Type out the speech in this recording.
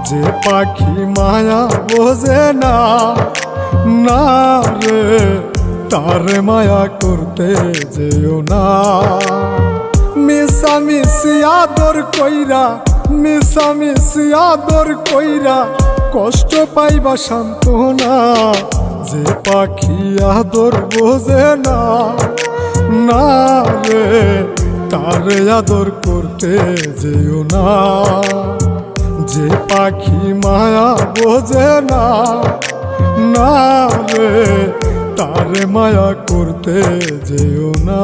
যে পাখি মায়া বোঝে না, না রে তারে মায়া করতে যেও না। মিশামিশি আদর কইরা, মিশামিশি আদর কইরা কষ্ট পাইবা সান্ত্বনা। যে পাখি আদর বোঝে না, না রে তারে আদর করতে যেও না। যে পাখি মায়া বোঝে না, না রে তারে মায়া করতে যেও না।